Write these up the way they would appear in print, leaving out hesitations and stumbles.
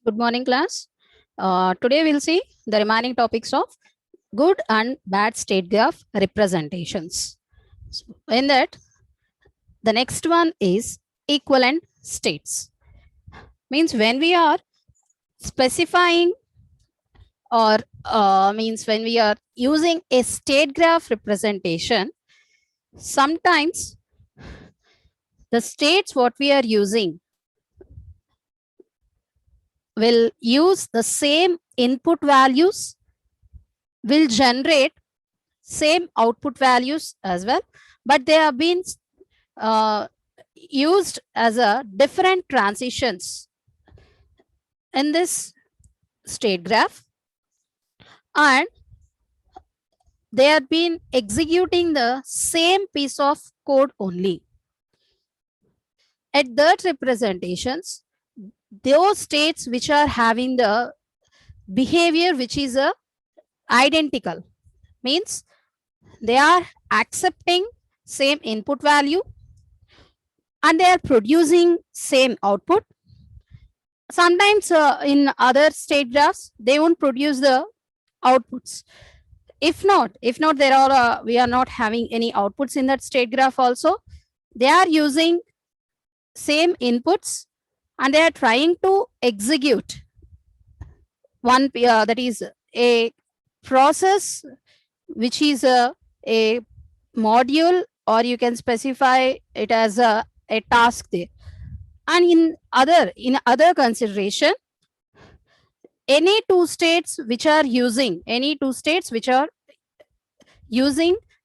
Good morning, class. Today we'll see the remaining topics of good and bad state graph representations. So in that, the next one is equivalent states. Means when we are specifying or means when we are using a state graph representation, sometimes the states what we are using will use the same input values, will generate same output values as well, but they have been used as a different transitions in this state graph, and they have been executing the same piece of code only. At that representations, those states which are having the behavior which is identical, means they are accepting same input value and they are producing same output. Sometimes in other state graphs, they won't produce the outputs. If not, there are we are not having any outputs in that state graph also. They are using same inputs and they are trying to execute one that is a process which is a module, or you can specify it as a task there. And in other consideration, any two states which are using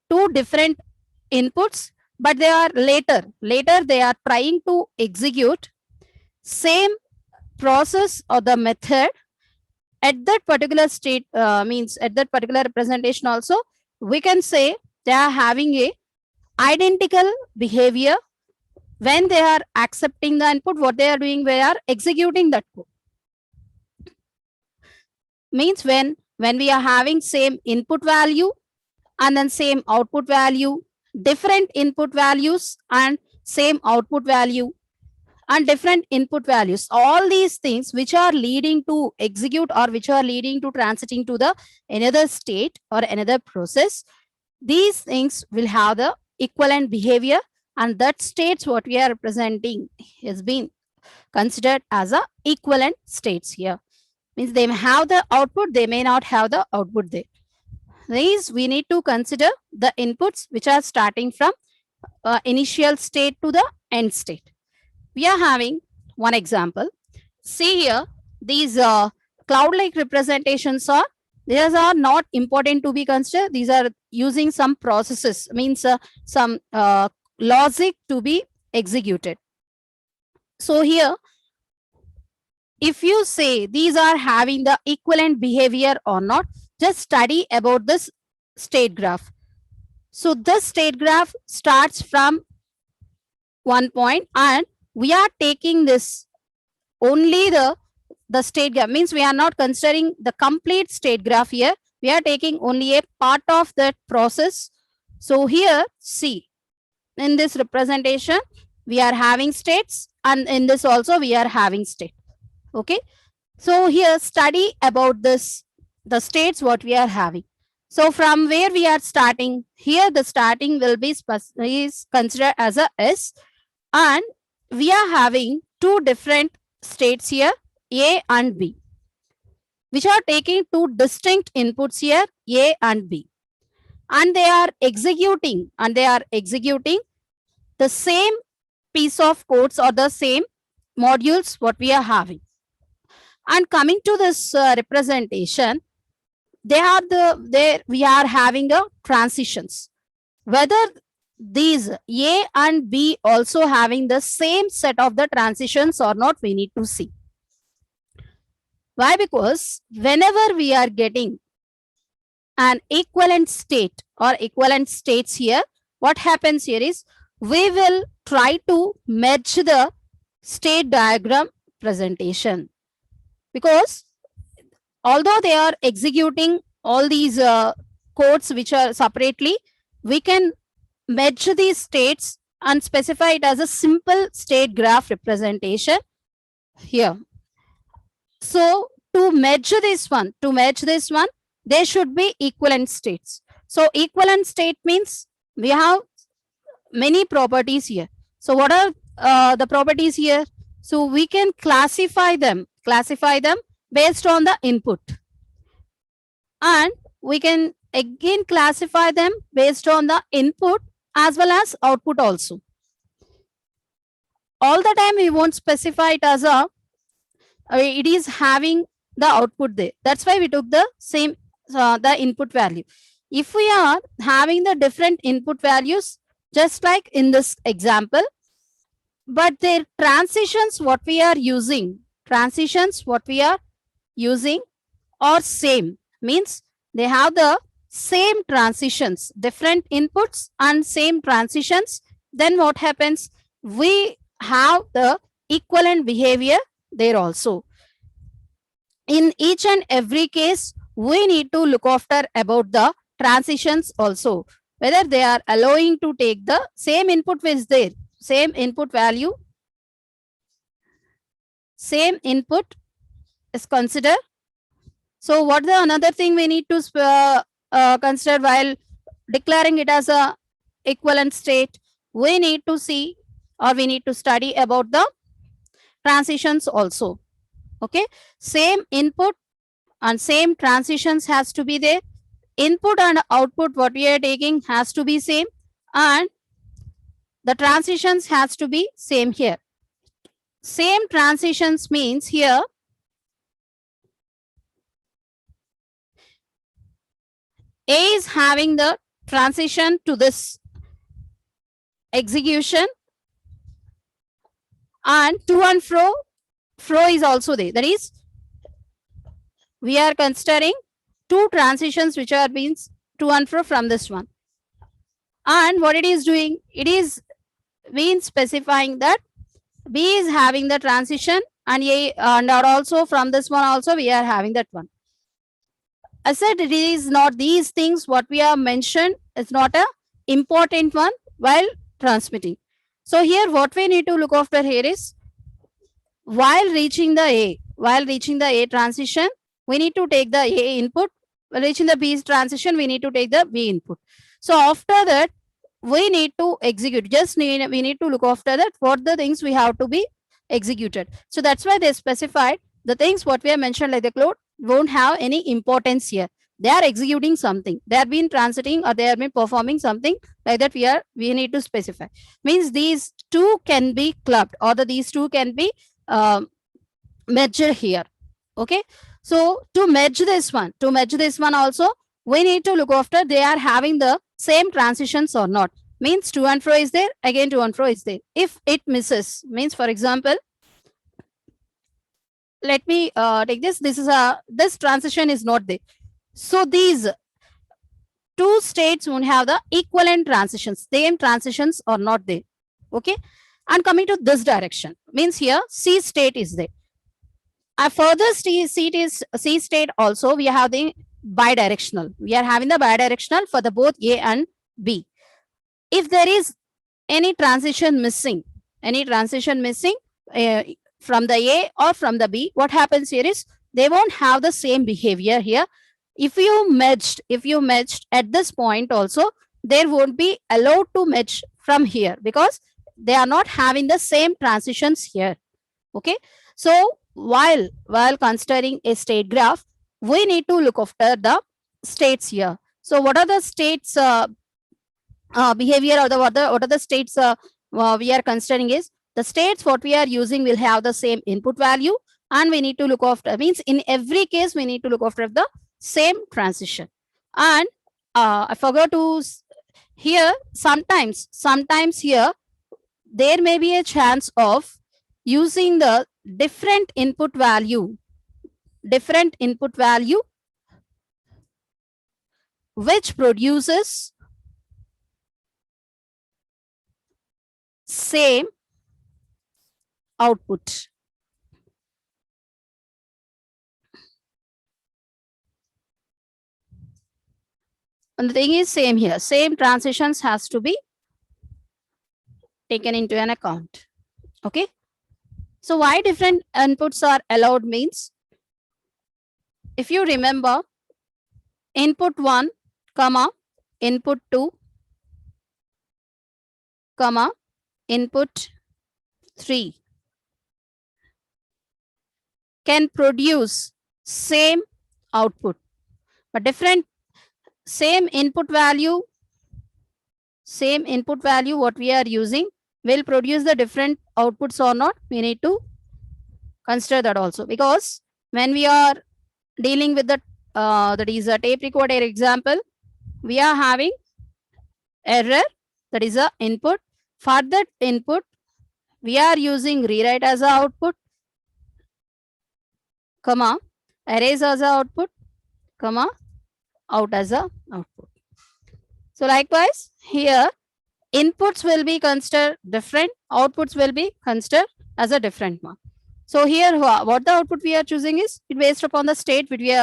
two different inputs, but they are later they are trying to execute same process or the method at that particular state, means at that particular representation also, we can say they are having a identical behavior. When they are accepting the input, what they are doing, they are executing that code. Means when we are having same input value and then same output value, different input values and same output value, and different input values, all these things which are leading to execute or which are leading to transiting to the another state or another process, these things will have the equivalent behavior, and that states what we are representing has been considered as a equivalent states here. Means they may have the output, they may not have the output there. These we need to consider the inputs which are starting from initial state to the end state. We are having one example. See here, these cloud-like representations are, these are not important to be considered. These are using some processes, means some logic to be executed. So here, if you say these are having the equivalent behavior or not, just study about this state graph. So this state graph starts from one point and we are taking this only the state graph, means we are not considering the complete state graph here. We are taking only a part of that process. So here, see, in this representation, we are having states, and in this also we are having state. Okay. So here, study about this, the states what we are having. So from where we are starting, here the starting will be is considered as a S, and we are having two different states here, A and B, which are taking two distinct inputs here, A and B, and they are executing the same piece of codes or the same modules what we are having. And coming to this representation, we are having a transitions. Whether these A and B also having the same set of the transitions or not, we need to see. Why? Because whenever we are getting an equivalent state or equivalent states here, what happens here is we will try to merge the state diagram presentation, because although they are executing all these codes which are separately, we can merge these states and specify it as a simple state graph representation here. So to merge this one, there should be equivalent states. So equivalent state means we have many properties here. So what are the properties here? So we can classify them based on the input, and we can again classify them based on the input as well as output also. All the time we won't specify it as a it is having the output there. That's why we took the same the input value. If we are having the different input values, just like in this example, but their transitions what we are using are same, means they have the same transitions, different inputs and same transitions, then what happens? We have the equivalent behavior there also. In each and every case, we need to look after about the transitions also, whether they are allowing to take the same input is there, same input value, same input is considered. So what the another thing we need to consider while declaring it as a equivalent state? We need to see, or we need to study about the transitions also. Okay, same input and same transitions has to be there. Input and output what we are taking has to be same, and the transitions has to be same here. Same transitions means here A is having the transition to this execution, and to and fro is also there. That is, we are considering two transitions which are means to and fro from this one. And what it is doing, it is means specifying that B is having the transition, and A, and also from this one also we are having that one. I said it is not these things what we have mentioned is not a important one while transmitting. So here what we need to look after here is while reaching the A transition, we need to take the A input. While reaching the B transition, we need to take the B input. So after that, we need to execute. We need to look after that what the things we have to be executed. So that's why they specified the things what we have mentioned like the code won't have any importance here. They are executing something. They have been transiting or they have been performing something like that. We need to specify. Means these two can be clubbed, or these two can be merged here. Okay. So to merge this one also, we need to look after they are having the same transitions or not. Means to and fro is there, again to and fro is there. If it misses, means for example, let me take this. This transition is not there. So these two states won't have the equivalent transitions. Same transitions are not there. Okay. And coming to this direction, means here C state is there. A further C state also we have the bidirectional. We are having the bidirectional for the both A and B. If there is any transition missing from the A or from the B, what happens here is they won't have the same behavior here. If you merged at this point also, there won't be allowed to merge from here because they are not having the same transitions here. Okay. So while considering a state graph, we need to look after the states here. So what are the states behavior, or what are the states we are considering is the states what we are using will have the same input value, and we need to look after, means in every case we need to look after the same transition. And I forgot to here sometimes here there may be a chance of using the different input value which produces same output. And the thing is same here, same transitions has to be taken into an account. Okay. So why different inputs are allowed means if you remember, input 1, comma, input 2, comma, input 3 can produce same output, but different same input value what we are using will produce the different outputs or not. We need to consider that also, because when we are dealing with the that is a tape recorder example, we are having error, that is a input. For that input, we are using rewrite as a output, comma, erase as a output, comma, out as a output. So likewise here, inputs will be considered different, outputs will be considered as a different one. So here what the output we are choosing is based upon the state which we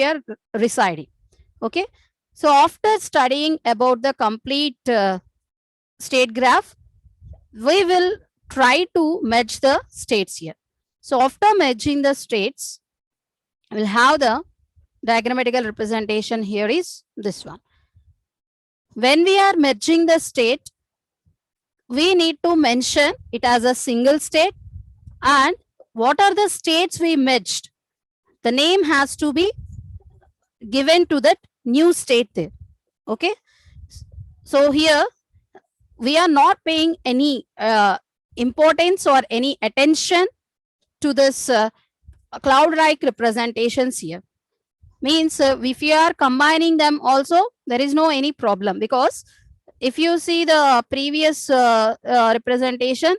are residing. Okay. So after studying about the complete state graph, we will try to merge the states here. So after merging the states, we'll have the diagrammatical representation here is this one. When we are merging the state, we need to mention it as a single state, and what are the states we merged? The name has to be given to that new state there. Okay. So here we are not paying any importance or any attention to this cloud-like representations here. Means if you are combining them also, there is no any problem, because if you see the previous representation,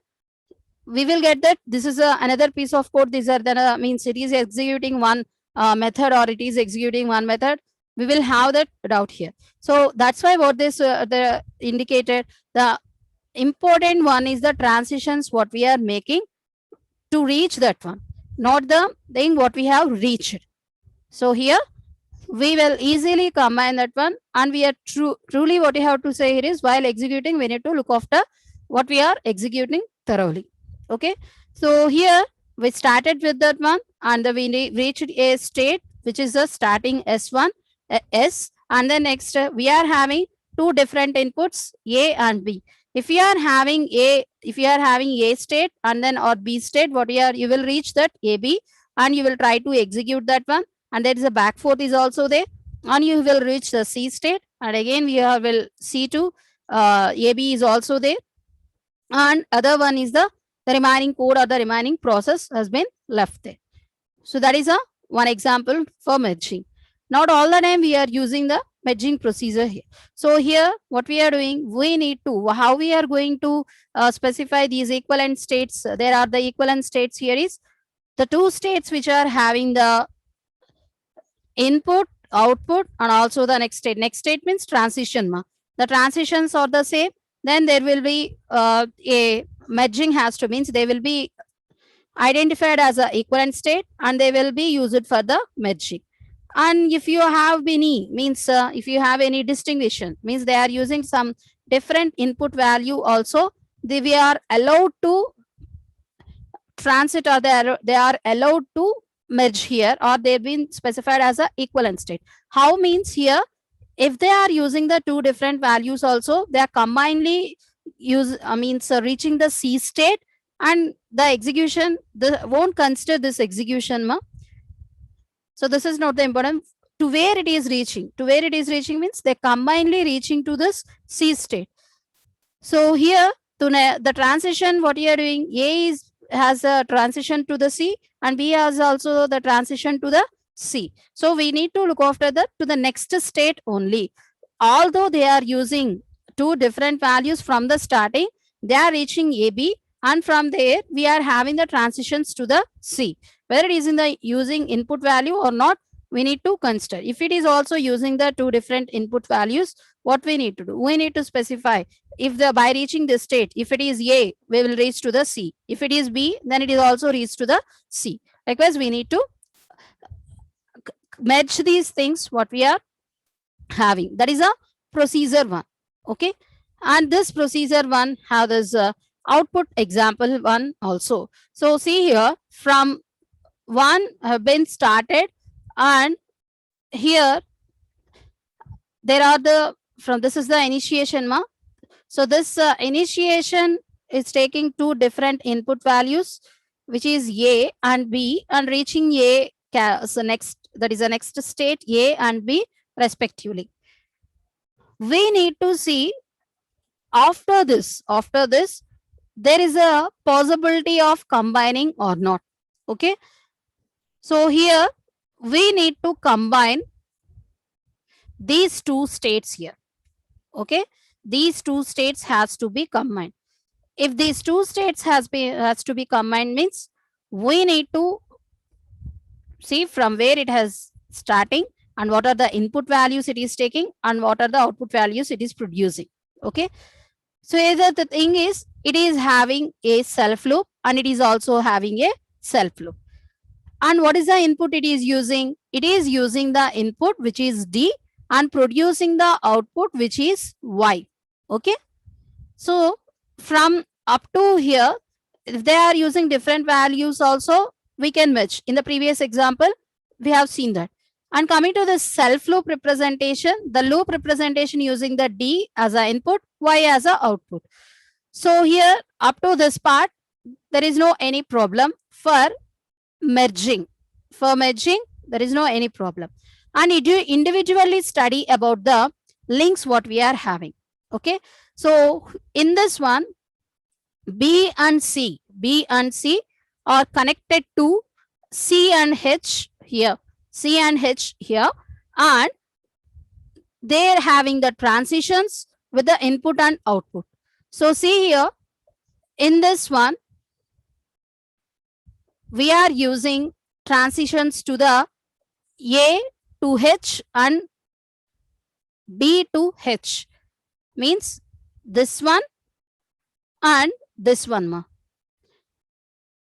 we will get that this is another piece of code. These are the means it is executing one method or it is executing one method. We will have that doubt here. So that's why what this the indicated, the important one is the transitions what we are making to reach that one, not the thing what we have reached. So here we will easily combine that one, and we are truly what you have to say here is, while executing, we need to look after what we are executing thoroughly. Okay. So here we started with that one, and we reached a state which is the starting S1, S, and then next we are having two different inputs, A and B. If you are having A state and then or B state, you will reach that AB, and you will try to execute that one, and there is a back forth is also there, and you will reach the C state, and again we will C2, AB is also there, and other one is the remaining code or the remaining process has been left there. So that is a one example for merging. Not all the time we are using the merging procedure here. So here what we are doing, we need to, how we are going to specify these equivalent states. There are the equivalent states here is the two states which are having the input, output, and also the next state. Next state means transition. The transitions are the same. Then there will be a merging has to means they will be identified as a equivalent state, and they will be used for the merging. And if you have any means if you have any distinction, means they are using some different input value also, we are allowed to transit, or they are allowed to merge here, or they've been specified as a equivalent state. How means here, if they are using the two different values also, they are combinedly reaching the C state, and the execution won't consider this execution. So this is not the important. To where it is reaching means they combinedly reaching to this C state. So here the transition what you are doing, A has a transition to the C, and B has also the transition to the C. So we need to look after that to the next state only. Although they are using two different values from the starting, they are reaching AB, and from there we are having the transitions to the C. Whether it is in the using input value or not, we need to consider. If it is also using the two different input values, what we need to do? We need to specify if by reaching this state, if it is A, we will reach to the C. If it is B, then it is also reached to the C. Likewise, we need to merge these things what we are having. That is a procedure one. Okay. And this procedure one have this output example one also. So see here, from one have been started, And here there are the, from this is the initiation ma. So this initiation is taking two different input values, which is A and B, and reaching A, so next, that is the next state, A and B respectively. We need to see after this, there is a possibility of combining or not. Okay. So here we need to combine these two states here. Okay. These two states has to be combined. If these two states has to be combined, means we need to see from where it has starting and what are the input values it is taking and what are the output values it is producing. Okay. So either the thing is it is having a self loop and it is also having a self loop. And what is the input it is using? It is using the input which is D and producing the output which is Y. Okay. So from up to here, if they are using different values also, we can match. In the previous example, we have seen that. And coming to the self loop representation, the loop representation using the D as an input, Y as an output. So here up to this part, there is no any problem for merging. For merging, there is no any problem. And you do individually study about the links what we are having. Okay. So in this one, B and C are connected to C and H here. C and H here, and they're having the transitions with the input and output. So see here, in this one, we are using transitions to the A to H and B to H. Means this one and this one ma.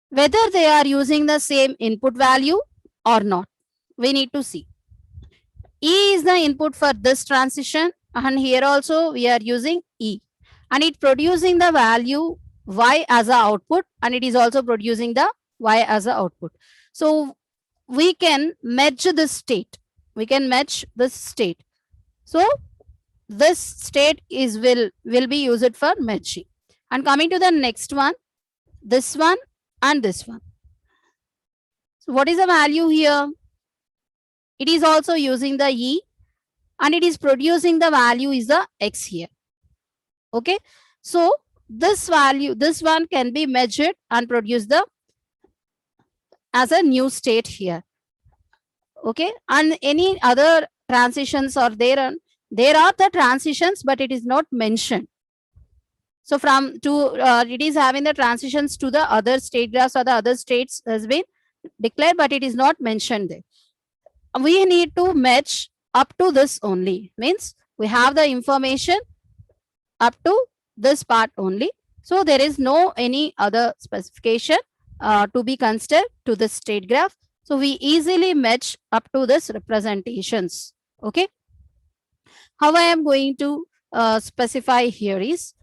Whether they are using the same input value or not, we need to see. E is the input for this transition, and here also we are using E, and it producing the value Y as a output, and it is also producing the Y as a output. So we can merge this state. We can match this state. So this state is will be used for merging. And coming to the next one, this one and this one. So what is the value here? It is also using the E and it is producing the value is the X here. Okay. So this value, this one can be measured and produce the as a new state here. Okay. And any other transitions are there, there are the transitions, but it is not mentioned. So from to it is having the transitions to the other state graphs or the other states has been declared, but it is not mentioned there. We need to match up to this only. Means we have the information up to this part only. So there is no any other specification to be considered to the state graph. So we easily match up to this representations. Okay. How I am going to specify here is,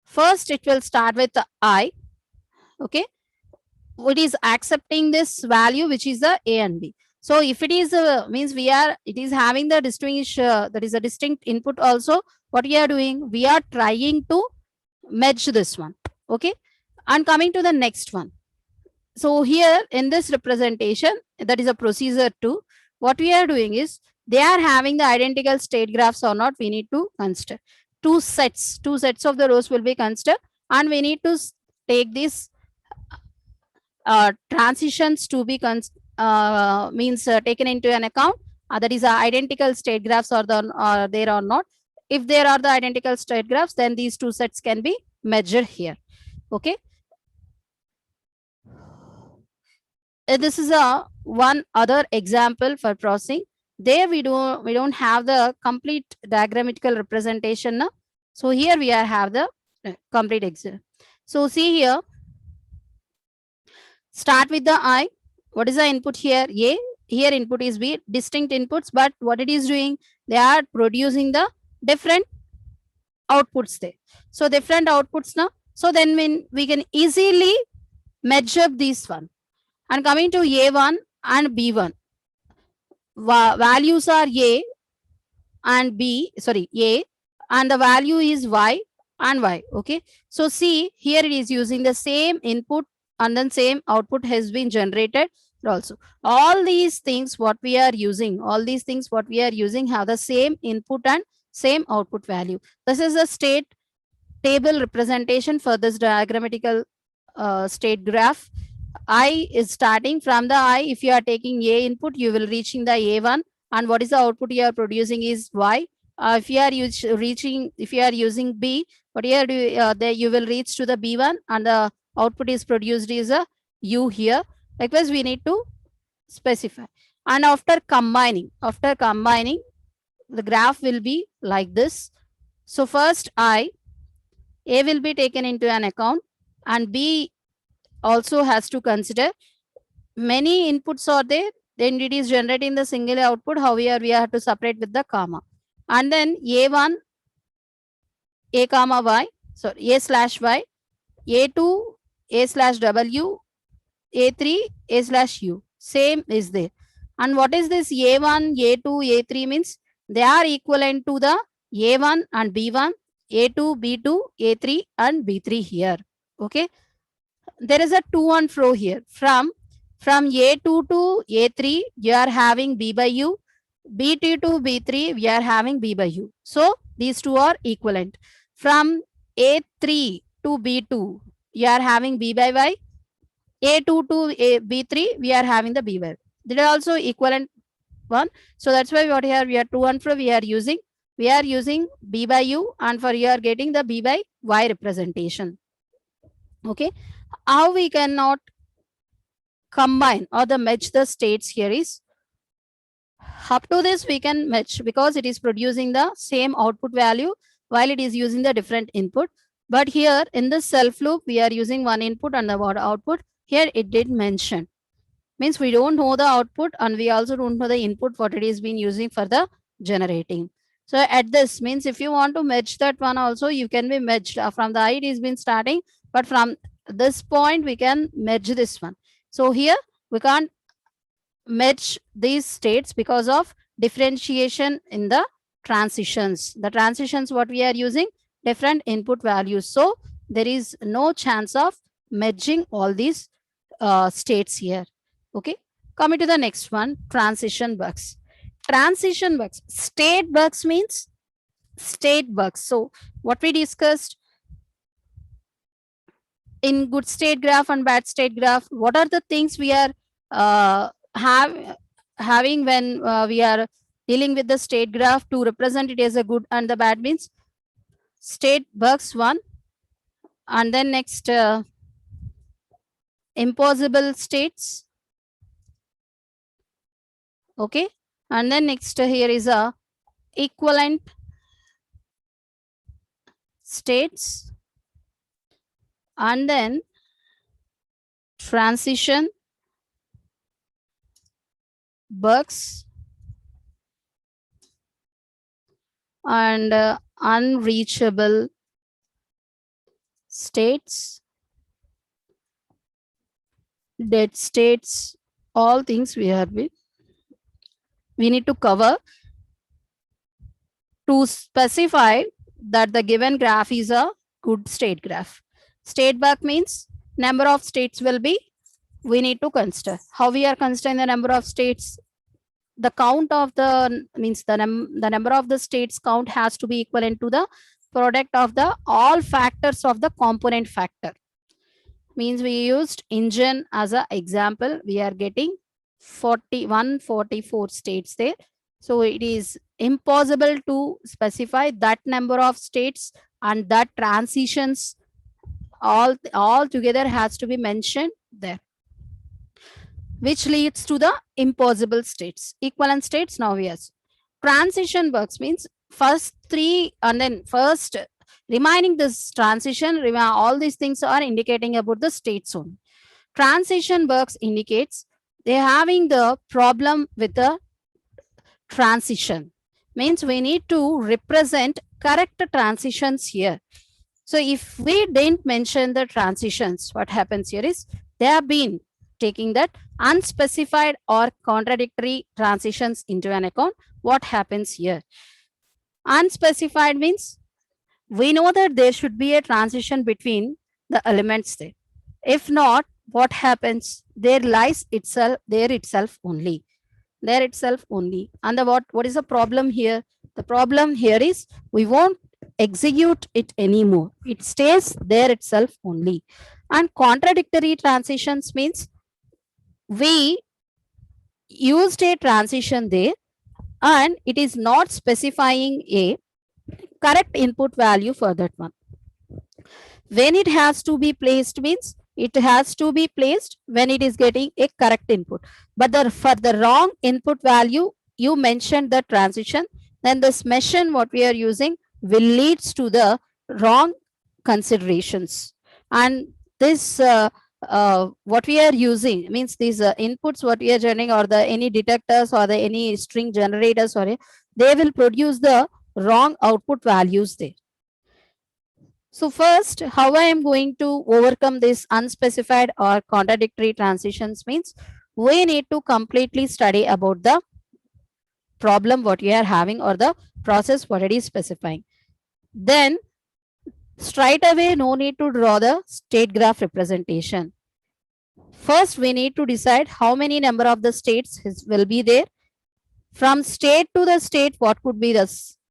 first it will start with the I. Okay. It is accepting this value which is the A and B. So if it is means we are, it is having the distinguish that is a distinct input also. What we are doing, we are trying to merge this one. Okay. And coming to the next one. So here in this representation, that is a procedure 2. What we are doing is, they are having the identical state graphs or not, we need to consider. Two sets of the rows will be considered, and we need to take these transitions to be taken into an account. That is identical state graphs or there or not. If there are the identical state graphs, then these two sets can be measured here. Okay. This is a one other example for processing. There we don't have the complete diagrammatical representation. No? So here we have the complete example. So see here, start with the I. What is the input here? A. Here input is B, distinct inputs, but what it is doing, they are producing the different outputs there. So different outputs now. So then when we can easily match up these one. And coming to A1 and B1, values are A and B, sorry, A, and the value is Y and Y. Okay. So see, here it is using the same input and then same output has been generated also. All these things what we are using, all these things what we are using have the same input and same output value. This is a state table representation for this diagrammatical state graph. I is starting from the I. If you are taking A input, you will reaching the A1, and what is the output you are producing is Y. If you are if you are using B, what you are there you will reach to the B1, and the output is produced is a U here. Likewise, we need to specify. And after combining, the graph will be like this. So first A will be taken into an account, and B also has to consider. Many inputs are there, then it is generating the single output. However, we have to separate with the comma. And then A1, A comma Y, sorry, A slash Y, A2, A slash W, A3, A slash U. Same is there. And what is this A1, A2, A3 means? They are equivalent to the A1 and B1, A2, B2, A3 and B3 here. Okay. There is a to and fro here. From A2 to A3, you are having B by U. B2 to B3, we are having B by U. So these two are equivalent. From A3 to B2, you are having B by Y. A2 to B3, we are having the B by Y. They are also equivalent one. So that's why what here we are to and fro we are using. We are using B by U, and for you are getting the B by Y representation. Okay. How we cannot combine or the match the states here is, up to this we can match because it is producing the same output value while it is using the different input. But here in the self loop, we are using one input and the output. Here it did mention. Means we don't know the output and we also don't know the input what it is been using for the generating. So at this means if you want to match that one also, you can be matched from the I it is been starting, but from this point we can merge this one. So here we can't match these states because of differentiation in the transitions. The transitions what we are using different input values. So there is no chance of merging all these states here. Okay. Coming to the next one, transition bugs. Transition bugs. State bugs means state bugs. So what we discussed in good state graph and bad state graph, what are the things we are having when we are dealing with the state graph to represent it as a good and the bad means state bugs one, and then next impossible states. Okay. And then next here is a equivalent states, and then transition bugs and unreachable states, dead states, all things we need to cover to specify that the given graph is a good state graph. State bug means number of states will be, we need to consider. How we are considering the number of states? The count of the means the number of the states count has to be equivalent to the product of the all factors of the component factor. Means we used engine as an example. We are getting 44 states there. So it is impossible to specify that number of states, and that transitions all together has to be mentioned there, which leads to the impossible states. Equivalent states now yes. Transition bugs means first three and then first remaining this transition, all these things are indicating about the state zone. Transition bugs indicates they're having the problem with the transition. Means we need to represent correct transitions here. So if we didn't mention the transitions, what happens here is they have been taking that unspecified or contradictory transitions into an account, what happens here? Unspecified means we know that there should be a transition between the elements there. If not, what happens? There lies itself, there itself only. There itself only. And the what is the problem here? The problem here is we won't execute it anymore. It stays there itself only. And contradictory transitions means we used a transition there and it is not specifying a correct input value for that one. When it has to be placed means it has to be placed when it is getting a correct input. But for the wrong input value, you mentioned the transition, then this machine what we are using will leads to the wrong considerations. And this what we are using means these inputs what we are generating or the any detectors or the any string generators or they will produce the wrong output values there. So first, how I am going to overcome this unspecified or contradictory transitions means we need to completely study about the problem what we are having or the process what it is specifying. Then straight away no need to draw the state graph representation. First we need to decide how many number of the states will be there. From state to the state, what could be the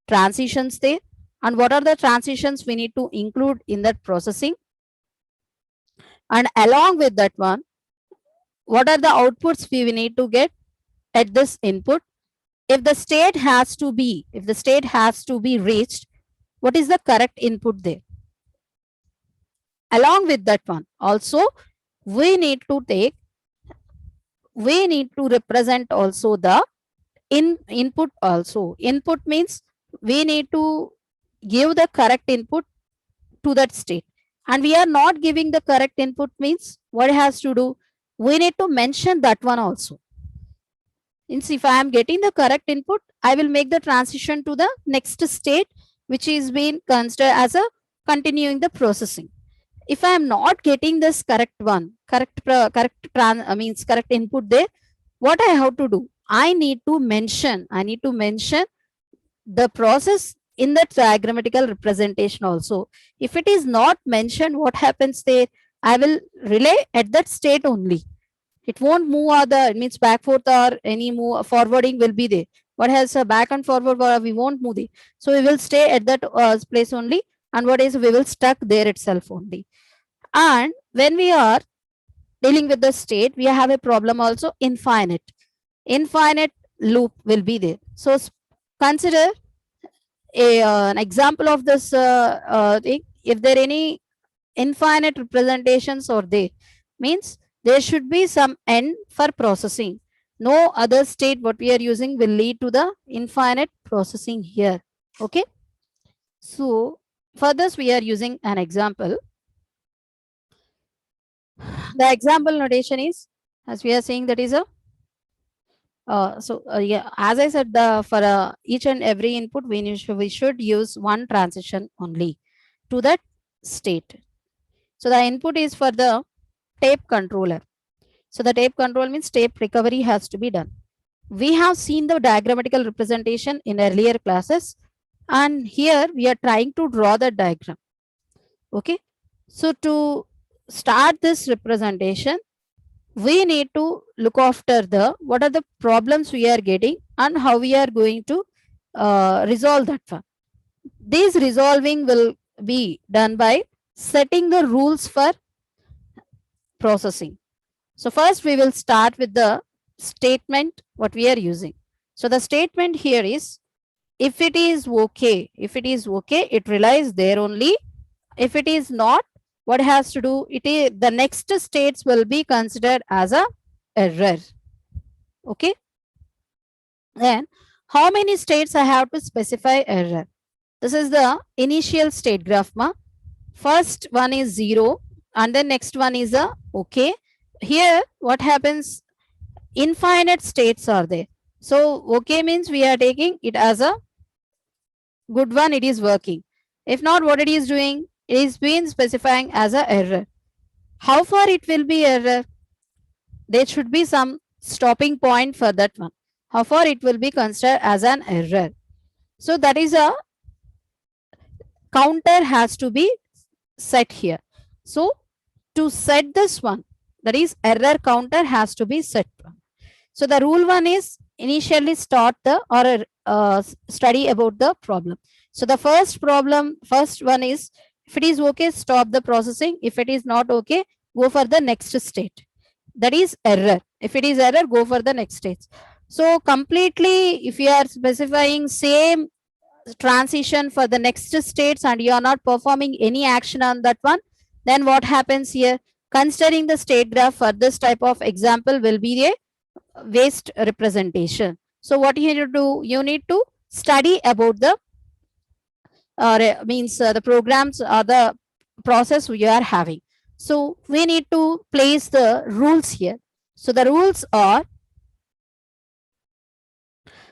transitions there and what are the transitions we need to include in that processing. And along with that one, what are the outputs we need to get at this input. If the state has to be, reached, what is the correct input there? Along with that one, also we need to represent also the input also. Input means we need to give the correct input to that state. And we are not giving the correct input means what it has to do? We need to mention that one also. Means if I am getting the correct input, I will make the transition to the next state, which is being considered as a continuing the processing. If I am not getting this correct one, correct input there, what I have to do? I need to mention the process in the diagrammatical representation also. If it is not mentioned, what happens there? I will relay at that state only. It won't move it means back forth or any move forwarding will be there. What has a back and forward, we won't move it. So we will stay at that place only. And what is we will stuck there itself only. And when we are dealing with the state, we have a problem also infinite loop will be there. So consider an example of this thing. If there are any infinite representations or they means there should be some n for processing. No other state what we are using will lead to the infinite processing here. Okay. So for this we are using an example. The example notation is, as we are saying, that is a yeah, as I said, for each and every input, we should use one transition only to that state. So the input is for the tape controller. So the tape control means tape recovery has to be done. We have seen the diagrammatical representation in earlier classes, and here we are trying to draw the diagram. Okay. So to start this representation, we need to look after what are the problems we are getting and how we are going to resolve that one. This resolving will be done by setting the rules for processing. So first we will start with the statement what we are using. So the statement here is, if it is okay, it relies there only. If it is not, what has to do? It is the next states will be considered as a error. Okay. Then how many states I have to specify error? This is the initial state graph. First one is 0 and the next one is a okay. Here what happens? Infinite states are there. So okay means we are taking it as a good one, it is working. If not, what it is doing? It is being specifying as a error. How far it will be error? there should be some stopping point for that one. How far it will be considered as an error. So that is a counter has to be set here. So to set this one, that is error counter has to be set. So the rule one is initially start the or study about the problem. So the first one is if it is okay, stop the processing. If it is not okay, go for the next state. That is error. If it is error, go for the next stage. So completely, if you are specifying same transition for the next states and you are not performing any action on that one, then what happens here? Considering the state graph for this type of example will be a waste representation. So what you need to do, you need to study about the the programs or the process we are having. So we need to place the rules here. So the rules are,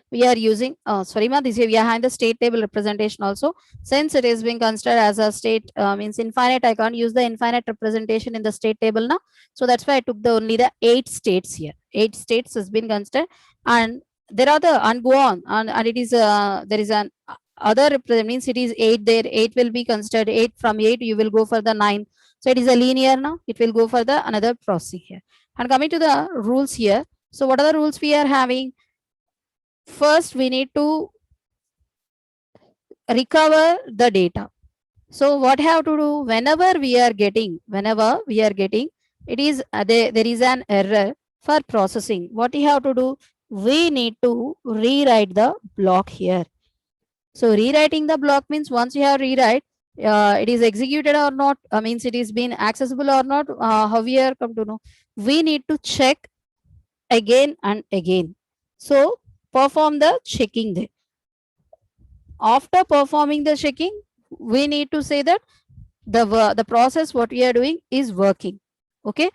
we are using sorry ma, this here we are having the state table representation also. Since it is being considered as a state means infinite, I can't use the infinite representation in the state table now. So that's why I took the only the 8 states here. 8 states has been considered, and there are the and go on, and it is there is an other represent means it is 8 there. 8 will be considered 8, from 8 you will go for the 9. So it is a linear now, it will go for the another processing here. And coming to the rules here, so what are the rules we are having? First we need to recover the data. So what have to do, whenever we are getting it is there is an error for processing, what you have to do, we need to rewrite the block here. So rewriting the block means once you have rewrite, it is executed or not, means it is been accessible or not, how we are come to know, we need to check again and again. So perform the checking there. After performing the checking, we need to say that the process what we are doing is working. Okay,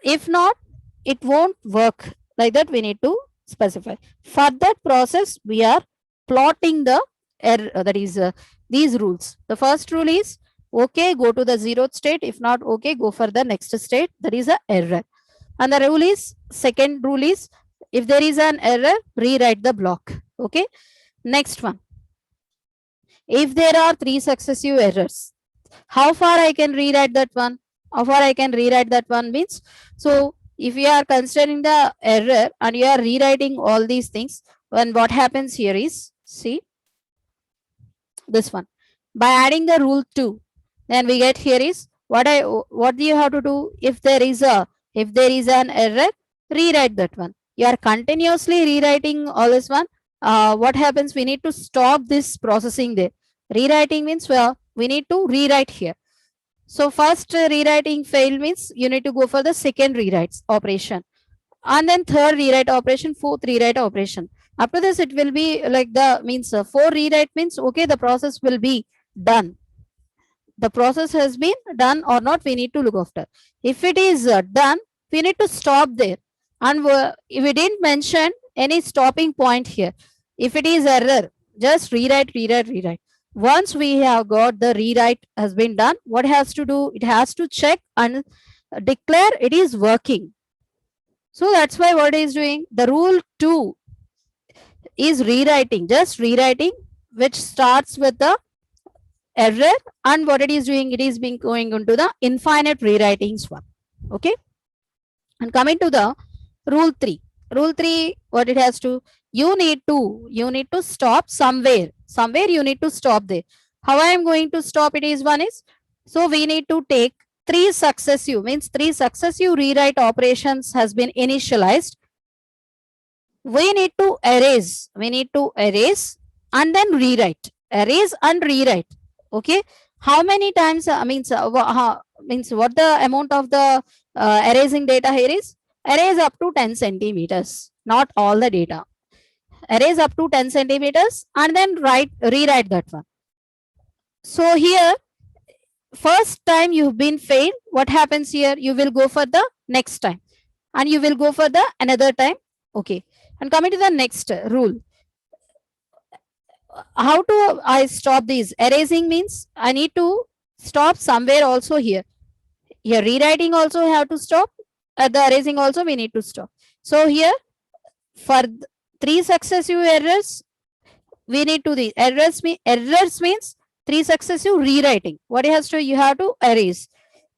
if not, it won't work. Like that we need to specify. For that process, we are plotting the error, that is these rules. The first rule is okay, go to the 0th state. If not okay, go for the next state. That is a error. And the rule is, second rule is, if there is an error, rewrite the block. Okay, next one, if there are 3 successive errors, how far I can rewrite that one? How far I can rewrite that one means, so if you are considering the error and you are rewriting all these things, then what happens here is, see this one, by adding the rule 2, then we get here is what do you have to do? If there is an error, rewrite that one. You are continuously rewriting all this one. What happens? We need to stop this processing there. Rewriting means we need to rewrite here. So first rewriting failed means you need to go for the second rewrites operation, and then third rewrite operation, fourth rewrite operation. After this, it will be like the means 4 rewrite means okay, the process will be done. The process has been done or not, we need to look after. If it is done, we need to stop there. And if we didn't mention any stopping point here, if it is error, just rewrite. Once we have got the rewrite has been done, what has to do? It has to check and declare it is working. So that's why what it is doing, the rule 2 is rewriting, just rewriting, which starts with the error, and what it is doing, it is being going into the infinite rewritings one. Okay, and coming to the rule 3. Rule 3, what it has to, you need to stop somewhere you need to stop there. How I am going to stop it is, one is, so we need to take 3 successive rewrite operations has been initialized. We need to erase and then rewrite, erase and rewrite. Okay, how many times means what the amount of the erasing data here is, erase up to 10 centimeters, not all the data. Erase up to 10 centimeters and then rewrite that one. So here, first time you've been failed, what happens here? You will go for the next time and you will go for the another time. Okay, and coming to the next rule, how to I stop these? Erasing means I need to stop somewhere also here. Here rewriting also have to stop. At the erasing also we need to stop. So here for 3 successive errors, we need to the errors means 3 successive rewriting. What you have to erase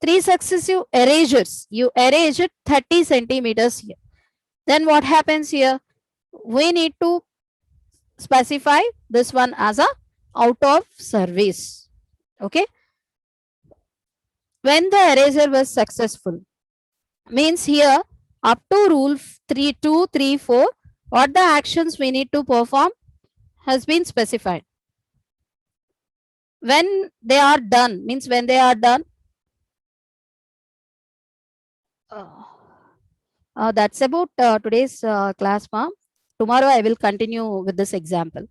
3 successive erasures. You erase it 30 centimeters here. Then what happens here? We need to specify this one as a out of service. Okay. When the eraser was successful, means here up to rule 3, 2, 3, 4, what the actions we need to perform has been specified. When they are done, means when they are done, that's about today's class, ma'am. Tomorrow I will continue with this example.